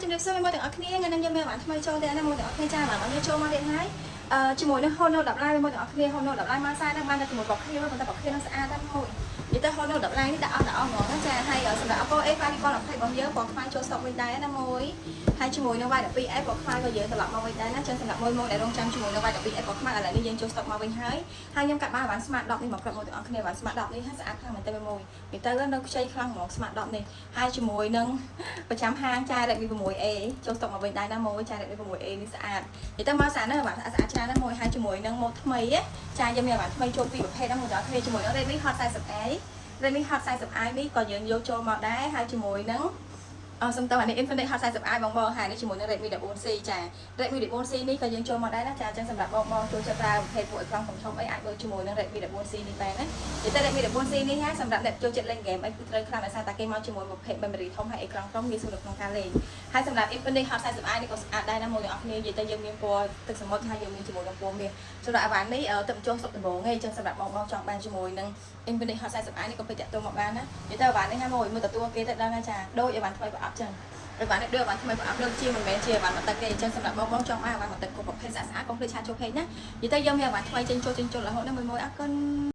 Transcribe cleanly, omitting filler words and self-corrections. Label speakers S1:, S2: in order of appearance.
S1: ជំរាបសួរមកទាំងអស់គ្នាថ្ងៃនេះយើងមានបានថ្មីចូលទៅណាមកទាំងអស់គ្នាចាបានមកចូលមកទៀតហើយជាមួយនឹង Honor 10 line មកទាំងអស់គ្នា Honor 10 line មកសាយនឹងបានតែជាមួយបកគ្នាប៉ុន្តែបកគ្នានឹងស្អាតតែមួយនិយាយទៅ Honor 10 line នេះដាក់អស់ហ្មងណាចាហើយសម្រាប់ Oppo A5 2020របស់យើងពណ៌ខ្មៅចូលស្តុកវិញដែរណាមួយហើយជាមួយនឹង Y12S ពណ៌ខ្មៅក៏យើងត្រឡប់មកវិញដែរណាចឹងសម្រាប់មួយដែលរងចាំជាមួយនឹង Y12S ពណ៌ខ្មៅឥឡូវនេះយើងចូលស្តុកមកវិញហើយខ្ញុំកាត់បាន Smart 10នេះមកក្របមកទាំងអស់គ្នាបាន Smart 10នេះហើយស្អាតខ្លាំងមែនតើមួយនិយាយទៅនៅខ្ចីខ្លាំងហ្មង Smart 10នេះហើយជាមួយនឹងប្រចាំហាងចា Redmi 6A ចូលស្តុកមកវិញដែរណាមួយចា Redmi 6A នេះស្អាតនិយាយទៅមកស្អាតណាស់បាទស្អាតច្រើនណាស់មួយហើយជាមួយនឹងម៉ូដថ្មីចាយើងមានបានថ្មីចូលពីរប្រភេទណាមួយដល់គ្នាជាមួយនឹង Redmi Hot 40i Redmi Hot 40i នេះក៏យើងយកចូលមកដែរហើយជាមួយនឹងសំដៅអានេះ Infinix Hot 40i បងហើយនេះជាមួយនឹង Redmi 14C ចា Redmi 14C នេះក៏យើងចូលមកដែរណាចាអញ្ចឹងសម្រាប់បងចូលចិត្តប្រើប្រភេទពួកអេក្រង់ធំៗអីអាចដូចជាមួយនឹង Redmi 14C នេះបានណានិយាយទៅ Redmi 14C នេះហើយសម្រាប់អ្នកចូលចិត្តលេងហ្គេមអីគឺត្រូវខ្លាំងដោយសារតែគេមកជាមួយប្រភេទ memory ធំហើយអេក្រង់ធំងាយស្រួលនៅក្នុងការលេងហើយសម្រាប់ Infinix Hot 40i នេះក៏ស្អាតដែរណាមួយទាំងអស់គ្នានិយាយទៅយើងមានពណ៌ទឹកសមុទ្រហើយយើងមានជាមួយនឹងពណ៌មាសសម្រាប់អាវ៉ាន់នេះទឹកចូលសុកដំបងឯងអញ្ចឹងសម្រាប់បងចង់បានជាមួយនឹង Infinix Hot 40i នេះក៏ពេញតាក់ទងមកបានណានិយាយទៅអាវ៉ាន់នេះហើយមួយទទួលគេទៅដឹងហើយចាដូចអាវ៉ាន់ថ្មីប្រអប់ចឹងអីវ៉ាន់នេះដូចអាវ៉ាន់ថ្មីប្រអប់លើជាមិនមែនជាអាវ៉ាន់មកទឹកទេអញ្ចឹងសម្រាប់បងចង់បានអាវ៉ាន់មកទឹកគ្រប់ប្រភេទស្អាតៗកុំភ្លេចឆាចូលពេកណានិយាយទៅយើងមានអាវ៉ាន់ថ្មីចេញចូលរហូតដល់មួយអរគុណ